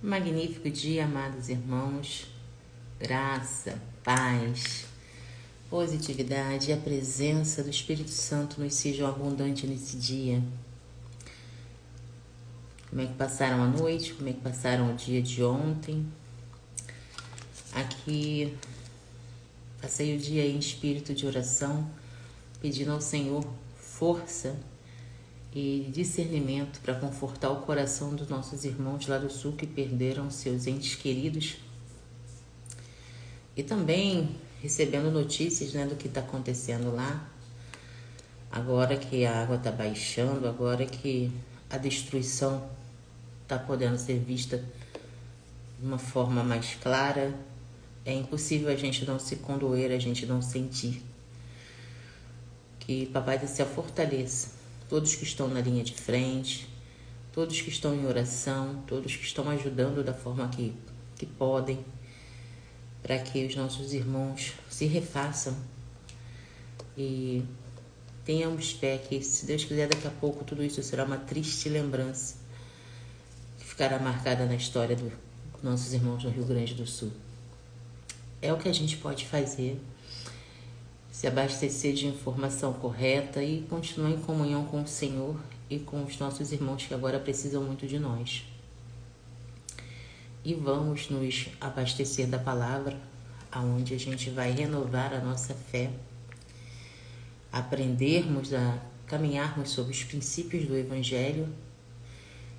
Magnífico dia, amados irmãos. Graça, paz, positividade e a presença do Espírito Santo nos sejam abundante nesse dia. Como é que passaram a noite? Como é que passaram o dia de ontem? Aqui passei o dia em espírito de oração, pedindo ao Senhor força e discernimento para confortar o coração dos nossos irmãos lá do sul que perderam seus entes queridos. E também recebendo notícias, do que está acontecendo lá. Agora que a água está baixando, agora que a destruição está podendo ser vista de uma forma mais clara, é impossível a gente não se condoer, a gente não sentir. Que Papai do Céu fortaleça todos que estão na linha de frente, todos que estão em oração, todos que estão ajudando da forma que podem, para que os nossos irmãos se refaçam e tenhamos fé que, se Deus quiser, daqui a pouco tudo isso será uma triste lembrança que ficará marcada na história dos nossos irmãos no Rio Grande do Sul. É o que a gente pode fazer, se abastecer de informação correta e continuar em comunhão com o Senhor e com os nossos irmãos que agora precisam muito de nós. E vamos nos abastecer da palavra, aonde a gente vai renovar a nossa fé, aprendermos a caminharmos sobre os princípios do Evangelho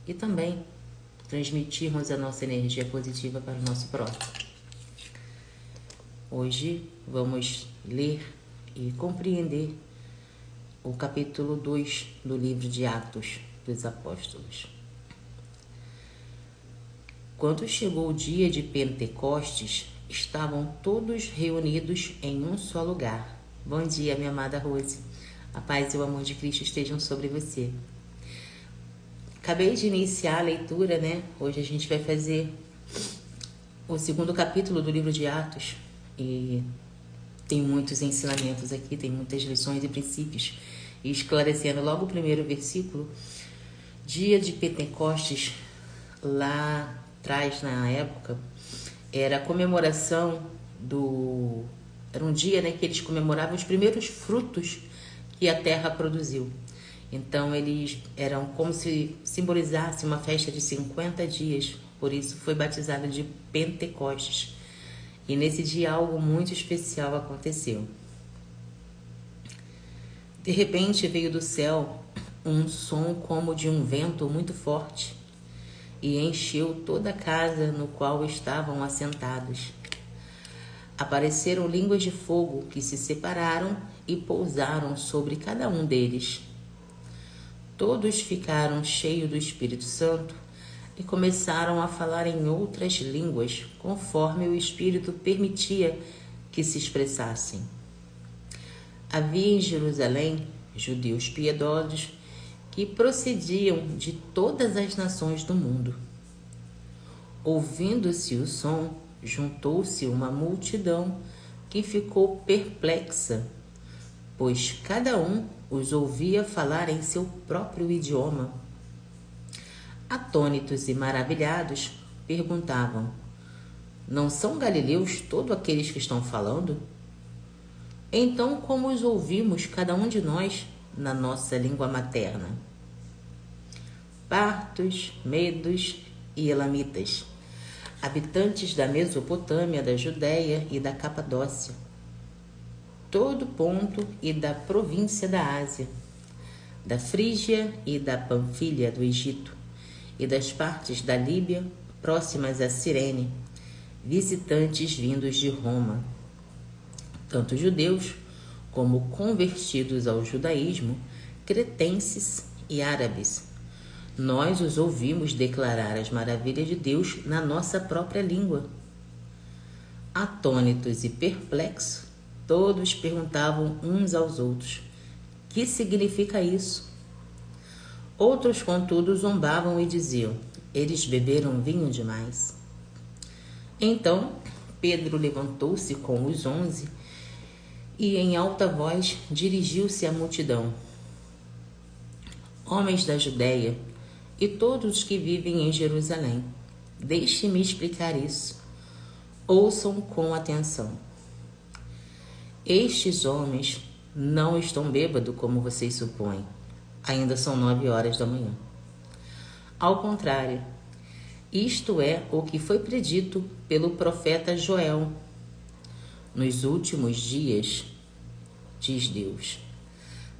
e também transmitirmos a nossa energia positiva para o nosso próximo. Hoje vamos ler e compreender o capítulo 2 do livro de Atos dos Apóstolos. Quando chegou o dia de Pentecostes, estavam todos reunidos em um só lugar. Bom dia, minha amada Rose. A paz e o amor de Cristo estejam sobre você. Acabei de iniciar a leitura, Hoje a gente vai fazer o segundo capítulo do livro de Atos e tem muitos ensinamentos aqui, tem muitas lições e princípios. E esclarecendo logo o primeiro versículo, dia de Pentecostes, lá atrás, na época, era a comemoração Era um dia, que eles comemoravam os primeiros frutos que a terra produziu. Então, eles eram como se simbolizasse uma festa de 50 dias. Por isso, foi batizado de Pentecostes. E nesse dia algo muito especial aconteceu. De repente veio do céu um som como de um vento muito forte e encheu toda a casa no qual estavam assentados. Apareceram línguas de fogo que se separaram e pousaram sobre cada um deles. Todos ficaram cheios do Espírito Santo e começaram a falar em outras línguas, conforme o Espírito permitia que se expressassem. Havia em Jerusalém judeus piedosos que procediam de todas as nações do mundo. Ouvindo-se o som, juntou-se uma multidão que ficou perplexa, pois cada um os ouvia falar em seu próprio idioma. Atônitos e maravilhados, perguntavam: não são galileus todos aqueles que estão falando? Então, como os ouvimos, cada um de nós, na nossa língua materna? Partos, medos e elamitas, habitantes da Mesopotâmia, da Judéia e da Capadócia, todo Ponto e da província da Ásia, da Frígia e da Panfilha do Egito, e das partes da Líbia próximas a Cirene, visitantes vindos de Roma, tanto judeus como convertidos ao judaísmo, cretenses e árabes. Nós os ouvimos declarar as maravilhas de Deus na nossa própria língua. Atônitos e perplexos, todos perguntavam uns aos outros: que significa isso? Outros, contudo, zombavam e diziam: eles beberam vinho demais. Então Pedro levantou-se com os 11 e, em alta voz, dirigiu-se à multidão: homens da Judéia e todos que vivem em Jerusalém, Deixe-me explicar isso. Ouçam com atenção. Estes homens não estão bêbados como vocês supõem. Ainda são 9 horas da manhã. Ao contrário, isto é o que foi predito pelo profeta Joel. Nos últimos dias, diz Deus,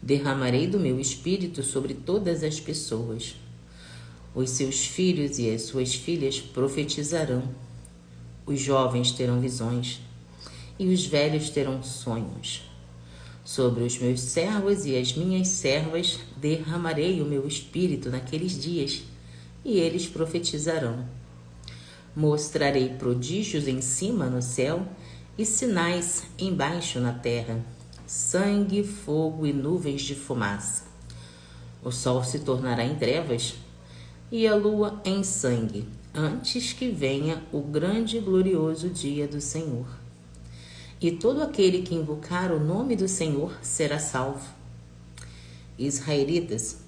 derramarei do meu espírito sobre todas as pessoas. Os seus filhos e as suas filhas profetizarão. Os jovens terão visões e os velhos terão sonhos. Sobre os meus servos e as minhas servas derramarei o meu espírito naqueles dias, e eles profetizarão. Mostrarei prodígios em cima no céu e sinais embaixo na terra, sangue, fogo e nuvens de fumaça. O sol se tornará em trevas e a lua em sangue, antes que venha o grande e glorioso dia do Senhor. E todo aquele que invocar o nome do Senhor será salvo. Israelitas,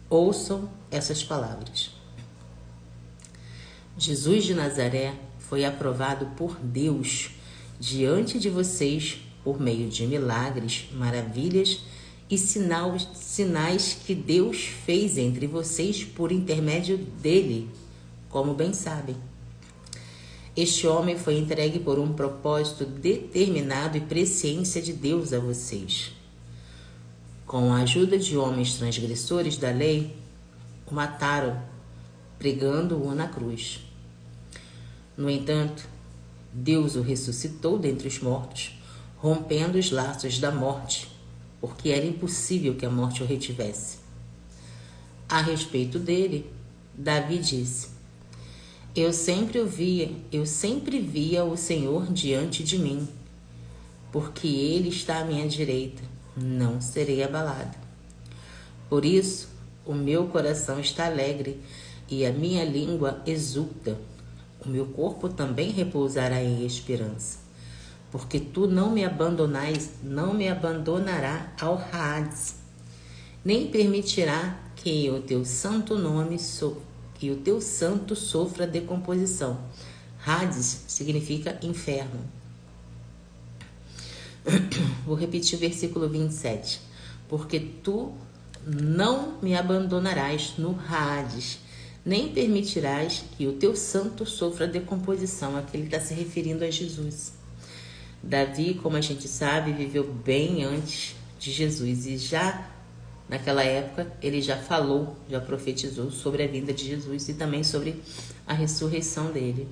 ouçam essas palavras. Jesus de Nazaré foi aprovado por Deus diante de vocês por meio de milagres, maravilhas e sinais que Deus fez entre vocês por intermédio dele, como bem sabem. Este homem foi entregue por um propósito determinado e presciência de Deus a vocês. Com a ajuda de homens transgressores da lei, o mataram, pregando-o na cruz. No entanto, Deus o ressuscitou dentre os mortos, rompendo os laços da morte, porque era impossível que a morte o retivesse. A respeito dele, Davi disse: Eu sempre via o Senhor diante de mim, porque ele está à minha direita, não serei abalado. Por isso, o meu coração está alegre e a minha língua exulta. O meu corpo também repousará em esperança, porque tu não me abandonará ao Hades, nem permitirá que o teu santo sofra decomposição. Hades significa inferno. Vou repetir o versículo 27. Porque tu não me abandonarás no Hades, nem permitirás que o teu santo sofra decomposição. Aqui ele está se referindo a Jesus. Davi, como a gente sabe, viveu bem antes de Jesus e já naquela época ele já falou, já profetizou sobre a vinda de Jesus e também sobre a ressurreição dele.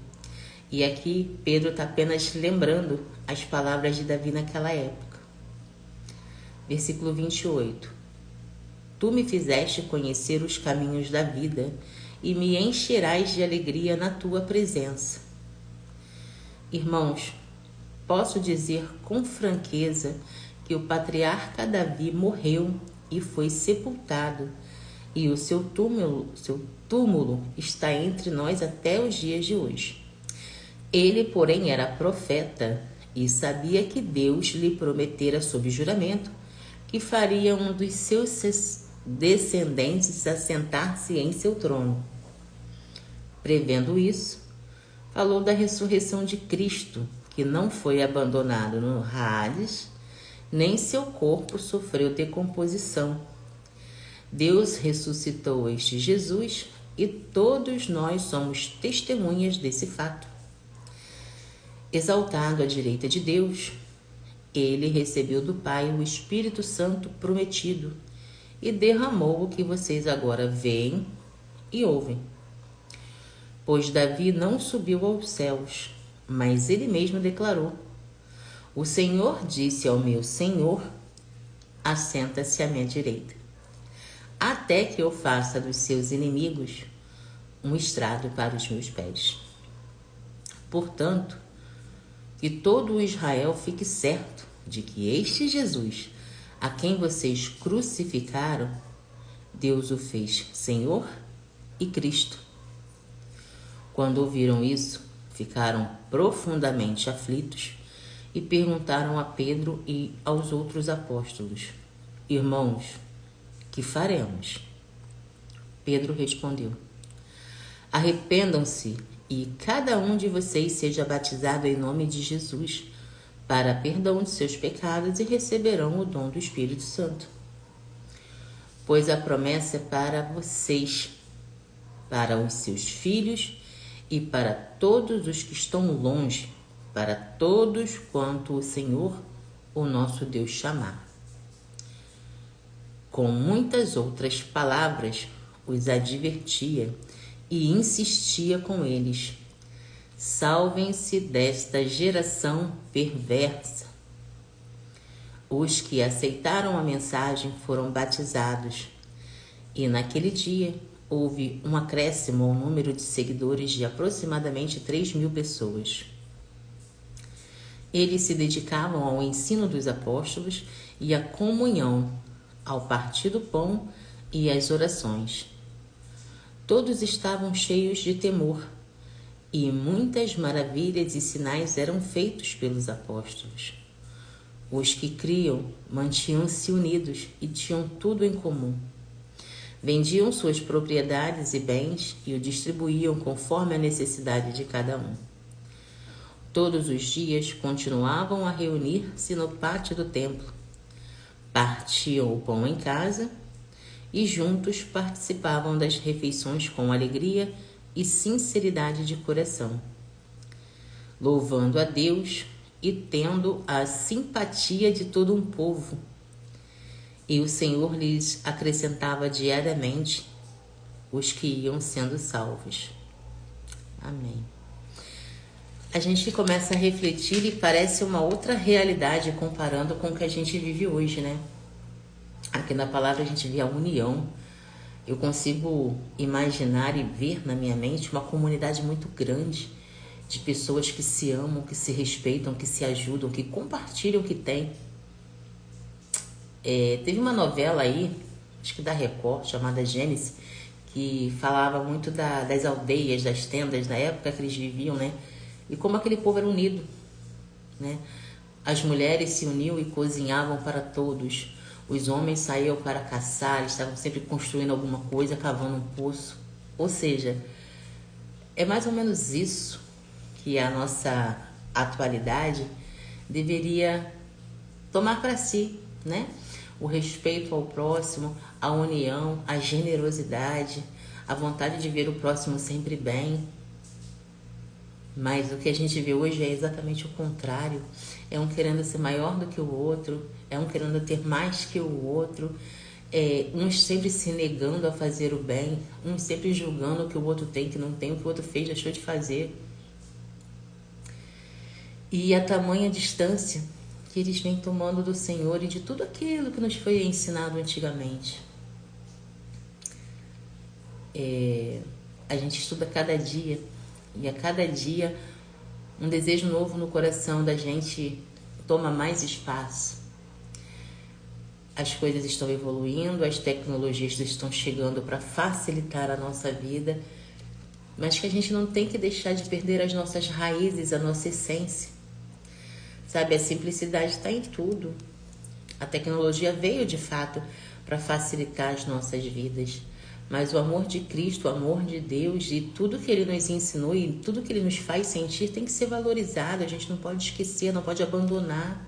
E aqui Pedro está apenas lembrando as palavras de Davi naquela época. Versículo 28. Tu me fizeste conhecer os caminhos da vida e me encherás de alegria na tua presença. Irmãos, posso dizer com franqueza que o patriarca Davi morreu e foi sepultado, e o seu túmulo está entre nós até os dias de hoje. Ele, porém, era profeta e sabia que Deus lhe prometera sob juramento que faria um dos seus descendentes assentar-se em seu trono. Prevendo isso, falou da ressurreição de Cristo, que não foi abandonado no Hades, nem seu corpo sofreu decomposição. Deus ressuscitou este Jesus e todos nós somos testemunhas desse fato. Exaltado à direita de Deus, ele recebeu do Pai o Espírito Santo prometido e derramou o que vocês agora veem e ouvem. Pois Davi não subiu aos céus, mas ele mesmo declarou: O Senhor disse ao meu Senhor: assenta-se à minha direita, até que eu faça dos seus inimigos um estrado para os meus pés. Portanto, que todo o Israel fique certo de que este Jesus, a quem vocês crucificaram, Deus o fez Senhor e Cristo. Quando ouviram isso, ficaram profundamente aflitos e perguntaram a Pedro e aos outros apóstolos: Irmãos, que faremos? Pedro respondeu: Arrependam-se e cada um de vocês seja batizado em nome de Jesus, para perdão de seus pecados, e receberão o dom do Espírito Santo. Pois a promessa é para vocês, para os seus filhos e para todos os que estão longe, para todos quanto o Senhor, o nosso Deus, chamar. Com muitas outras palavras, os advertia e insistia com eles: salvem-se desta geração perversa. Os que aceitaram a mensagem foram batizados, e naquele dia houve um acréscimo ao número de seguidores de aproximadamente 3.000 pessoas. Eles se dedicavam ao ensino dos apóstolos e à comunhão, ao partir do pão e às orações. Todos estavam cheios de temor, e muitas maravilhas e sinais eram feitos pelos apóstolos. Os que criam mantinham-se unidos e tinham tudo em comum. Vendiam suas propriedades e bens e o distribuíam conforme a necessidade de cada um. Todos os dias continuavam a reunir-se no pátio do templo. Partiam o pão em casa e juntos participavam das refeições com alegria e sinceridade de coração, louvando a Deus e tendo a simpatia de todo um povo. E o Senhor lhes acrescentava diariamente os que iam sendo salvos. Amém. A gente começa a refletir e parece uma outra realidade comparando com o que a gente vive hoje, né? Aqui na palavra a gente vê a união. Eu consigo imaginar e ver na minha mente uma comunidade muito grande de pessoas que se amam, que se respeitam, que se ajudam, que compartilham o que têm. Teve uma novela aí, acho que da Record, chamada Gênesis, que falava muito das aldeias, das tendas, da época que eles viviam, né? E como aquele povo era unido, né? As mulheres se uniam e cozinhavam para todos. Os homens saíam para caçar, estavam sempre construindo alguma coisa, cavando um poço. Ou seja, é mais ou menos isso que a nossa atualidade deveria tomar para si, né? O respeito ao próximo, a união, a generosidade, a vontade de ver o próximo sempre bem. Mas o que a gente vê hoje é exatamente o contrário. É um querendo ser maior do que o outro, é um querendo ter mais que o outro, uns sempre se negando a fazer o bem, uns sempre julgando o que o outro tem, que não tem, o que o outro fez, deixou de fazer. E a tamanha distância que eles vêm tomando do Senhor e de tudo aquilo que nos foi ensinado antigamente. A gente estuda cada dia, e a cada dia um desejo novo no coração da gente toma mais espaço. As coisas estão evoluindo, as tecnologias estão chegando para facilitar a nossa vida, mas que a gente não tem que deixar de perder as nossas raízes, a nossa essência. Sabe, a simplicidade está em tudo. A tecnologia veio de fato para facilitar as nossas vidas, mas o amor de Cristo, o amor de Deus e tudo que Ele nos ensinou e tudo que Ele nos faz sentir tem que ser valorizado. A gente não pode esquecer, não pode abandonar,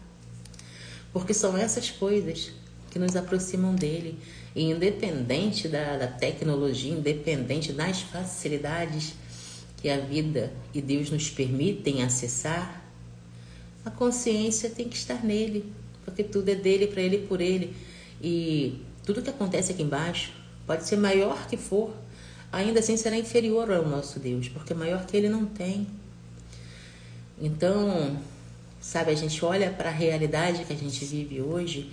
porque são essas coisas que nos aproximam dele. E independente da tecnologia, independente das facilidades que a vida e Deus nos permitem acessar, a consciência tem que estar nele, porque tudo é dele, para ele e por ele. E tudo que acontece aqui embaixo pode ser maior que for, ainda assim será inferior ao nosso Deus, porque maior que ele não tem. Então, sabe, a gente olha para a realidade que a gente vive hoje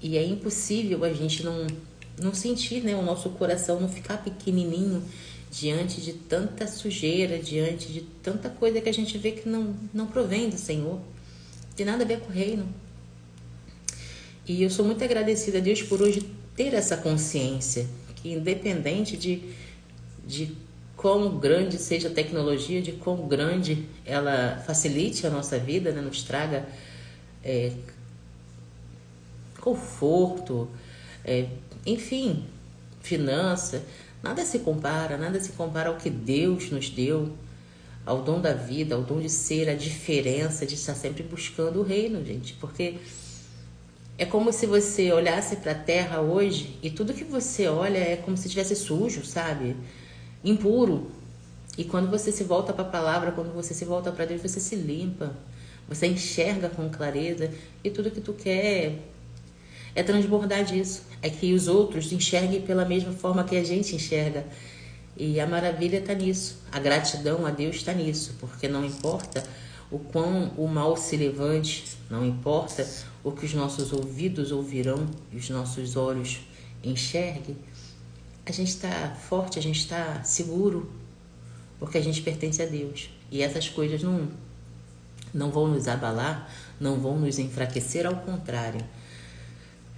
e é impossível a gente não sentir, né, o nosso coração não ficar pequenininho diante de tanta sujeira, diante de tanta coisa que a gente vê que não provém do Senhor. Não tem nada a ver com o reino. E eu sou muito agradecida a Deus por hoje ter essa consciência, que independente de quão grande seja a tecnologia, de quão grande ela facilite a nossa vida, né, nos traga conforto, enfim, finança, nada se compara ao que Deus nos deu, ao dom da vida, ao dom de ser a diferença, de estar sempre buscando o reino, gente. Porque é como se você olhasse para a terra hoje e tudo que você olha é como se estivesse sujo, sabe? Impuro. E quando você se volta para a palavra, quando você se volta para Deus, você se limpa. Você enxerga com clareza e tudo que tu quer é transbordar disso. É que os outros enxerguem pela mesma forma que a gente enxerga. E a maravilha está nisso. A gratidão a Deus está nisso. Porque não importa o quão o mal se levante, não importa o que os nossos ouvidos ouvirão e os nossos olhos enxerguem, a gente está forte, a gente está seguro, porque a gente pertence a Deus. E essas coisas não vão nos abalar, não vão nos enfraquecer, ao contrário.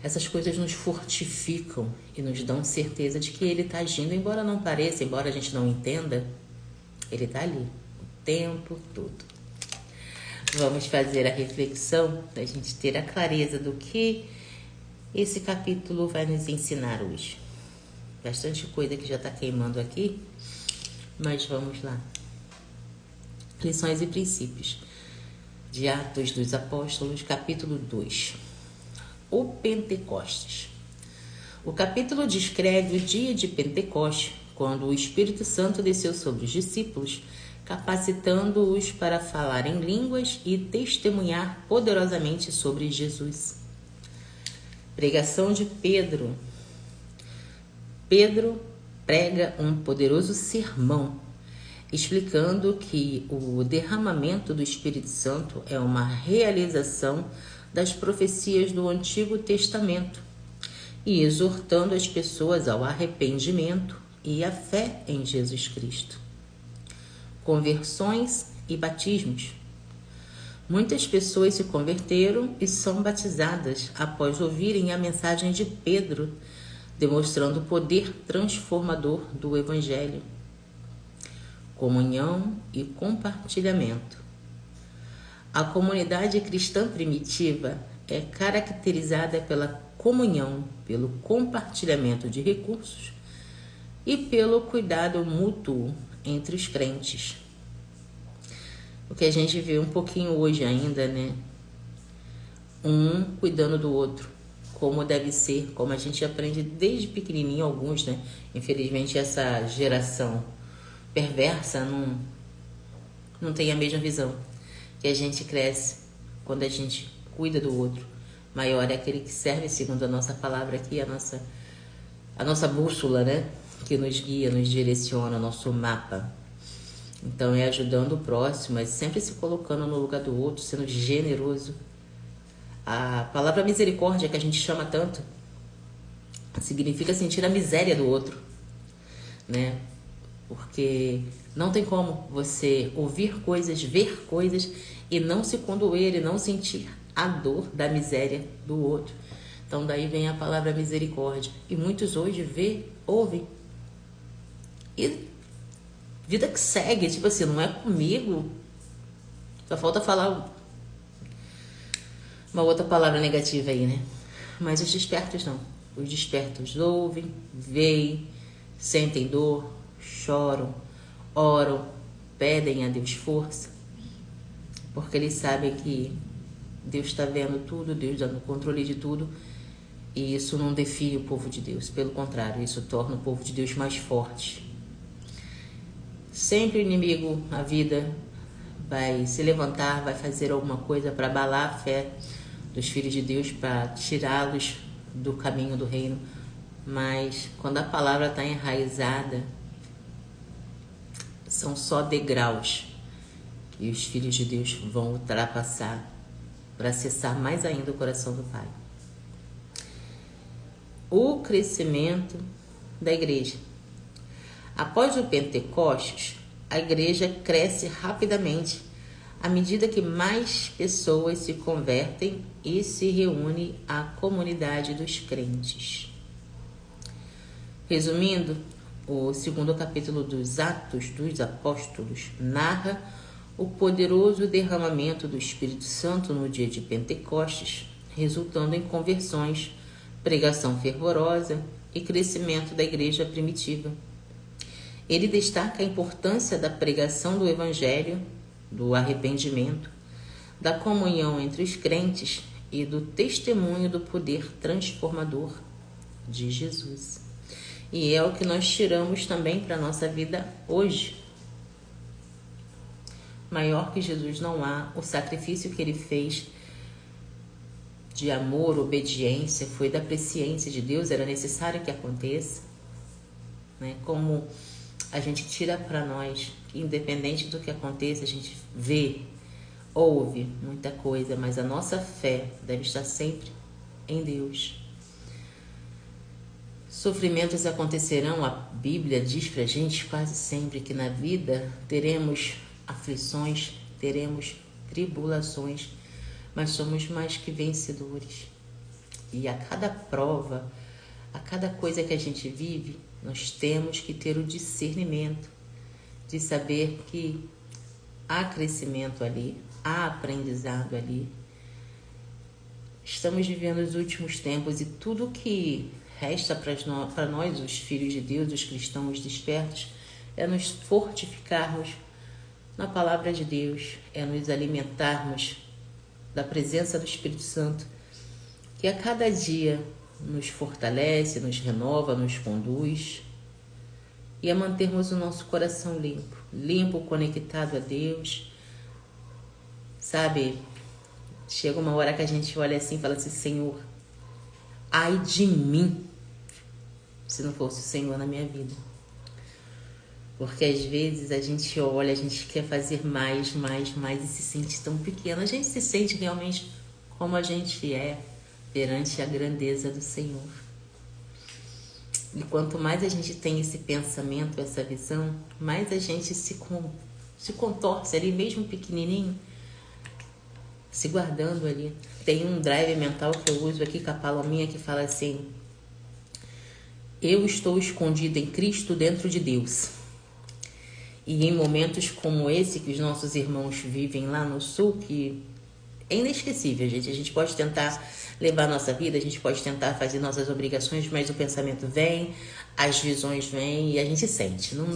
Essas coisas nos fortificam e nos dão certeza de que Ele está agindo, embora não pareça, embora a gente não entenda, Ele está ali o tempo todo. Vamos fazer a reflexão da gente ter a clareza do que esse capítulo vai nos ensinar hoje. Bastante coisa que já está queimando aqui, mas vamos lá. Lições e princípios de Atos dos Apóstolos, capítulo 2. O Pentecostes. O capítulo descreve o dia de Pentecostes, quando o Espírito Santo desceu sobre os discípulos, capacitando-os para falar em línguas e testemunhar poderosamente sobre Jesus. Pregação de Pedro. Pedro prega um poderoso sermão, explicando que o derramamento do Espírito Santo é uma realização das profecias do Antigo Testamento e exortando as pessoas ao arrependimento e à fé em Jesus Cristo. Conversões e batismos. Muitas pessoas se converteram e são batizadas após ouvirem a mensagem de Pedro, demonstrando o poder transformador do Evangelho. Comunhão e compartilhamento. A comunidade cristã primitiva é caracterizada pela comunhão, pelo compartilhamento de recursos e pelo cuidado mútuo entre os crentes. O que a gente vê um pouquinho hoje ainda, né? Um cuidando do outro, como deve ser, como a gente aprende desde pequenininho, alguns, né? Infelizmente essa geração perversa não tem a mesma visão. Que a gente cresce quando a gente cuida do outro. Maior é aquele que serve, segundo a nossa palavra aqui, a nossa bússola, né? Que nos guia, nos direciona, nosso mapa. Então é ajudando o próximo, é sempre se colocando no lugar do outro, sendo generoso. A palavra misericórdia, que a gente chama tanto, significa sentir a miséria do outro, né? Porque não tem como você ouvir coisas, ver coisas e não se condoer e não sentir a dor da miséria do outro. Então daí vem a palavra misericórdia. E muitos hoje ouvem. E vida que segue, tipo assim, não é comigo. Só falta falar uma outra palavra negativa aí, né? Mas os despertos não. Os despertos ouvem, veem, sentem dor, choram, oram, pedem a Deus força, porque eles sabem que Deus está vendo tudo, Deus está no controle de tudo, e isso não define o povo de Deus, pelo contrário, isso torna o povo de Deus mais forte. Sempre o inimigo, a vida, vai se levantar, vai fazer alguma coisa para abalar a fé dos filhos de Deus, para tirá-los do caminho do reino, mas quando a palavra está enraizada, são só degraus que os filhos de Deus vão ultrapassar para acessar mais ainda o coração do Pai. O crescimento da igreja. Após o Pentecostes, a igreja cresce rapidamente à medida que mais pessoas se convertem e se reúne à comunidade dos crentes. Resumindo, o segundo capítulo dos Atos dos Apóstolos narra o poderoso derramamento do Espírito Santo no dia de Pentecostes, resultando em conversões, pregação fervorosa e crescimento da igreja primitiva. Ele destaca a importância da pregação do Evangelho, do arrependimento, da comunhão entre os crentes e do testemunho do poder transformador de Jesus. E é o que nós tiramos também para a nossa vida hoje. Maior que Jesus não há. O sacrifício que ele fez de amor, obediência, foi da presciência de Deus, era necessário que aconteça, né? Como a gente tira para nós, que independente do que aconteça, a gente vê, ouve muita coisa, mas a nossa fé deve estar sempre em Deus. Sofrimentos acontecerão, a Bíblia diz pra gente quase sempre que na vida teremos aflições, teremos tribulações, mas somos mais que vencedores. E a cada prova, a cada coisa que a gente vive, nós temos que ter o discernimento de saber que há crescimento ali, há aprendizado ali. Estamos vivendo os últimos tempos e tudo que resta para nós, os filhos de Deus, os cristãos despertos, é nos fortificarmos na palavra de Deus, é nos alimentarmos da presença do Espírito Santo, que a cada dia nos fortalece, nos renova, nos conduz, e a mantermos o nosso coração limpo, conectado a Deus. Sabe, chega uma hora que a gente olha assim e fala assim: Senhor, ai de mim se não fosse o Senhor na minha vida. Porque às vezes a gente olha, a gente quer fazer mais e se sente tão pequeno. A gente se sente realmente como a gente é perante a grandeza do Senhor. E quanto mais a gente tem esse pensamento, essa visão, mais a gente se contorce ali, mesmo pequenininho, se guardando ali. Tem um drive mental que eu uso aqui com a palominha que fala assim: eu estou escondido em Cristo dentro de Deus. E em momentos como esse que os nossos irmãos vivem lá no sul, que é inesquecível, gente. A gente pode tentar levar a nossa vida, a gente pode tentar fazer nossas obrigações, mas o pensamento vem, as visões vêm e a gente sente. Não,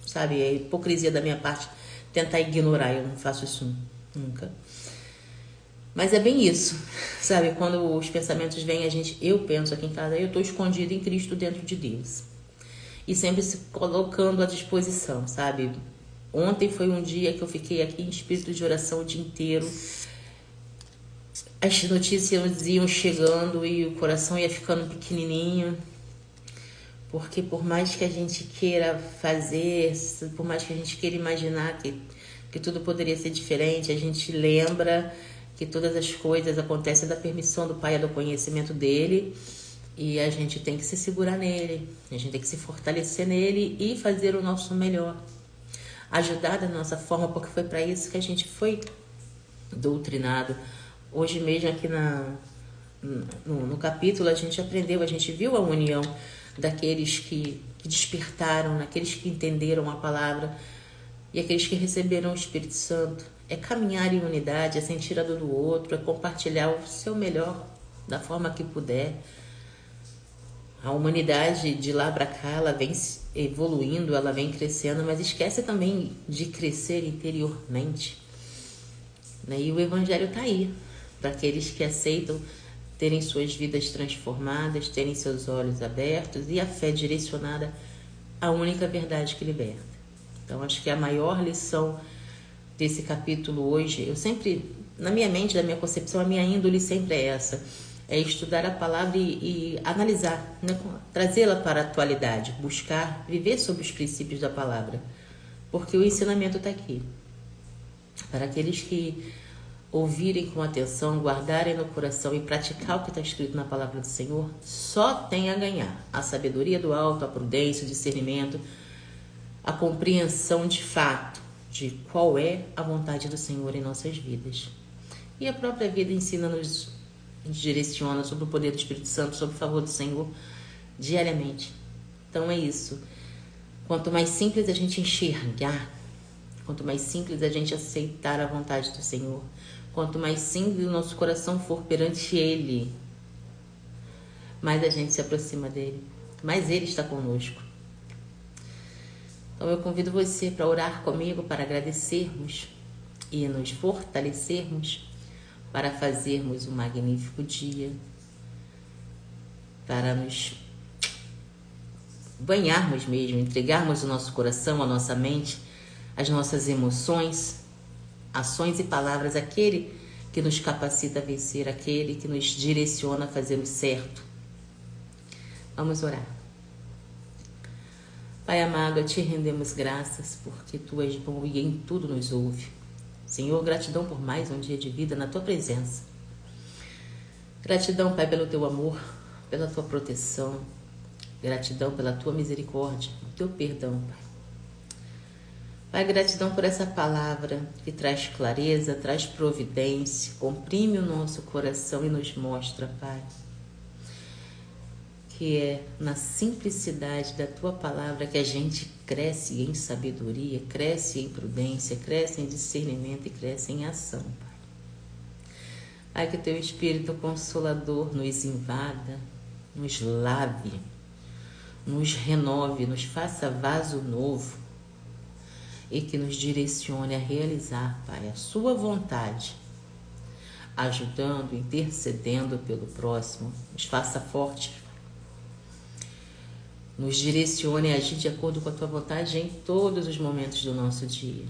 sabe, é hipocrisia da minha parte tentar ignorar, eu não faço isso nunca. Mas é bem isso, sabe? Quando os pensamentos vêm, eu penso aqui em casa, eu estou escondido em Cristo dentro de Deus. E sempre se colocando à disposição, sabe? Ontem foi um dia que eu fiquei aqui em espírito de oração o dia inteiro. As notícias iam chegando e o coração ia ficando pequenininho. Porque por mais que a gente queira fazer, por mais que a gente queira imaginar que tudo poderia ser diferente, a gente lembra que todas as coisas acontecem da permissão do Pai e do conhecimento dele. E a gente tem que se segurar nele, a gente tem que se fortalecer nele e fazer o nosso melhor. Ajudar da nossa forma, porque foi para isso que a gente foi doutrinado. Hoje mesmo aqui no capítulo a gente aprendeu, a gente viu a união daqueles que despertaram, daqueles que entenderam a palavra e aqueles que receberam o Espírito Santo. É caminhar em unidade, é sentir a dor do outro, é compartilhar o seu melhor da forma que puder. A humanidade de lá para cá, ela vem evoluindo, ela vem crescendo, mas esquece também de crescer interiormente. E o Evangelho está aí, para aqueles que aceitam terem suas vidas transformadas, terem seus olhos abertos e a fé direcionada à única verdade que liberta. Então, acho que a maior lição desse capítulo hoje, eu sempre, na minha mente, na minha concepção, a minha índole sempre é essa. É estudar a palavra e analisar, né? Trazê-la para a atualidade, buscar viver sobre os princípios da palavra, porque o ensinamento está aqui. Para aqueles que ouvirem com atenção, guardarem no coração e praticar o que está escrito na palavra do Senhor, só tem a ganhar a sabedoria do alto, a prudência, o discernimento, a compreensão de fato de qual é a vontade do Senhor em nossas vidas. E a própria vida ensina-nos, direciona sobre o poder do Espírito Santo, sobre o favor do Senhor diariamente. Então é isso. Quanto mais simples a gente enxergar, quanto mais simples a gente aceitar a vontade do Senhor, quanto mais simples o nosso coração for perante Ele, mais a gente se aproxima dele, mais Ele está conosco. Então eu convido você para orar comigo, para agradecermos e nos fortalecermos para fazermos um magnífico dia, para nos banharmos mesmo, entregarmos o nosso coração, a nossa mente, as nossas emoções, ações e palavras, aquele que nos capacita a vencer, aquele que nos direciona a fazer o certo. Vamos orar. Pai amado, a Ti rendemos graças, porque Tu és bom e em tudo nos ouve. Senhor, gratidão por mais um dia de vida na Tua presença. Gratidão, Pai, pelo Teu amor, pela Tua proteção. Gratidão pela Tua misericórdia, o Teu perdão, Pai. Pai, gratidão por essa palavra que traz clareza, traz providência, comprime o nosso coração e nos mostra, Pai, que é na simplicidade da Tua palavra que a gente cresce em sabedoria, cresce em prudência, cresce em discernimento e cresce em ação, Pai. Pai, que Teu Espírito Consolador nos invada, nos lave, nos renove, nos faça vaso novo e que nos direcione a realizar, Pai, a Sua vontade, ajudando, intercedendo pelo próximo, nos faça fortes, nos direcione a agir de acordo com a Tua vontade em todos os momentos do nosso dia.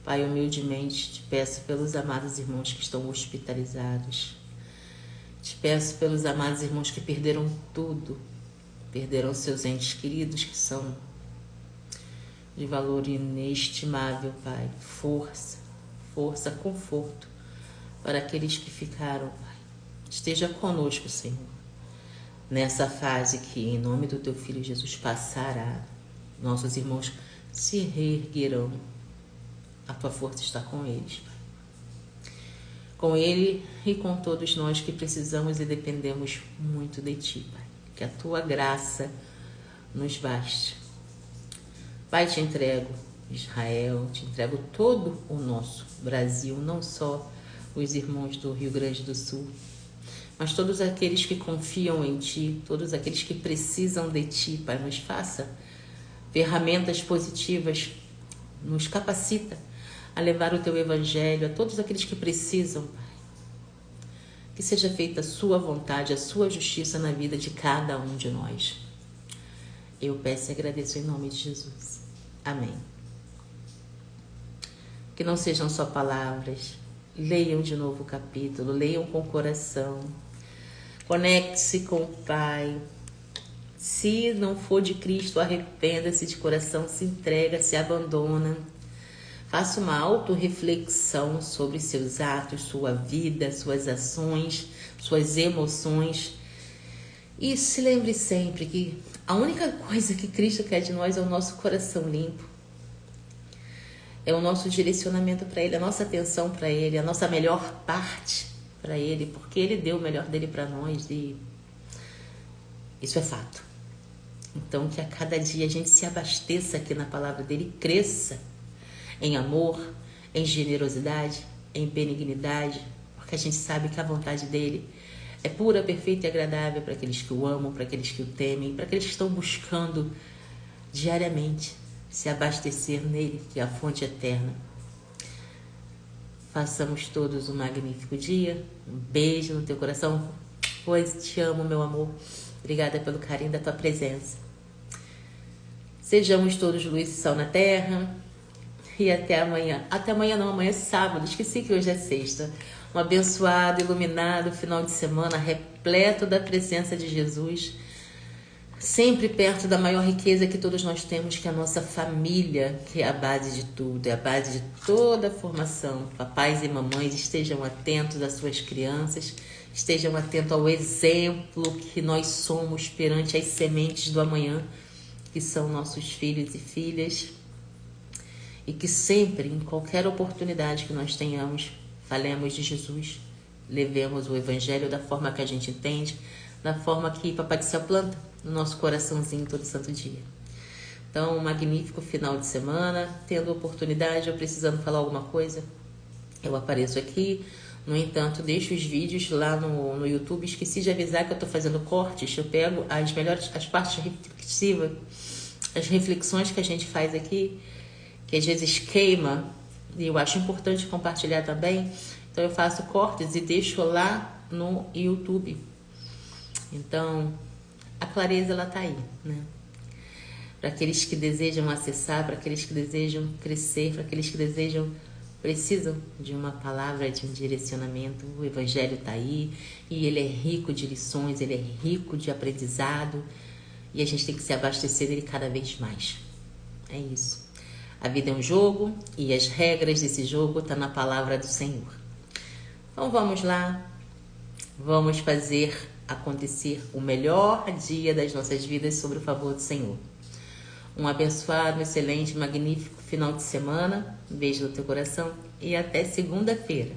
Pai, humildemente te peço pelos amados irmãos que estão hospitalizados, te peço pelos amados irmãos que perderam tudo, perderam seus entes queridos que são de valor inestimável, Pai. Força, conforto para aqueles que ficaram, Pai. Esteja conosco, Senhor, nessa fase que, em nome do Teu Filho Jesus, passará. Nossos irmãos se reerguerão. A Tua força está com eles, Pai. Com Ele e com todos nós que precisamos e dependemos muito de Ti, Pai. Que a Tua graça nos baste. Pai, te entrego Israel, te entrego todo o nosso Brasil, não só os irmãos do Rio Grande do Sul, mas todos aqueles que confiam em Ti, todos aqueles que precisam de Ti, Pai, nos faça ferramentas positivas, nos capacita a levar o Teu Evangelho a todos aqueles que precisam, Pai. Que seja feita a Sua vontade, a Sua justiça na vida de cada um de nós. Eu peço e agradeço em nome de Jesus. Amém. Que não sejam só palavras. Leiam de novo o capítulo, leiam com o coração. Conecte-se com o Pai. Se não for de Cristo, arrependa-se de coração, se entrega, se abandona. Faça uma autorreflexão sobre seus atos, sua vida, suas ações, suas emoções. E se lembre sempre que a única coisa que Cristo quer de nós é o nosso coração limpo. É o nosso direcionamento para Ele, a nossa atenção para Ele, a nossa melhor parte para Ele, porque Ele deu o melhor dele para nós e isso é fato. Então que a cada dia a gente se abasteça aqui na palavra dele, cresça em amor, em generosidade, em benignidade, porque a gente sabe que a vontade dele é pura, perfeita e agradável para aqueles que o amam, para aqueles que o temem, para aqueles que estão buscando diariamente se abastecer nele, que é a fonte eterna. Façamos todos um magnífico dia. Um beijo no teu coração. Pois te amo, meu amor. Obrigada pelo carinho da tua presença. Sejamos todos luz e sal na terra. E até amanhã. Até amanhã não, amanhã é sábado. Esqueci que hoje é sexta. Um abençoado, iluminado final de semana, repleto da presença de Jesus. Sempre perto da maior riqueza que todos nós temos, que é a nossa família, que é a base de tudo, é a base de toda a formação. Papais e mamães estejam atentos às suas crianças, estejam atentos ao exemplo que nós somos perante as sementes do amanhã, que são nossos filhos e filhas. E que sempre, em qualquer oportunidade que nós tenhamos, falemos de Jesus, levemos o Evangelho da forma que a gente entende, da forma que Papai do Céu planta no nosso coraçãozinho todo santo dia. Então, um magnífico final de semana. Tendo oportunidade ou precisando falar alguma coisa, eu apareço aqui. No entanto, deixo os vídeos lá no YouTube. Esqueci de avisar que eu estou fazendo cortes. Eu pego as partes reflexivas, as reflexões que a gente faz aqui, que às vezes queima, e eu acho importante compartilhar também, então eu faço cortes e deixo lá no YouTube. Então, a clareza ela tá aí, né? Para aqueles que desejam acessar, para aqueles que desejam crescer, para aqueles que precisam de uma palavra, de um direcionamento. O Evangelho está aí e ele é rico de lições, ele é rico de aprendizado e a gente tem que se abastecer dele cada vez mais. É isso. A vida é um jogo e as regras desse jogo estão na palavra do Senhor. Então vamos lá, vamos fazer acontecer o melhor dia das nossas vidas sobre o favor do Senhor. Um abençoado, excelente, magnífico final de semana. Um beijo no teu coração e até segunda-feira.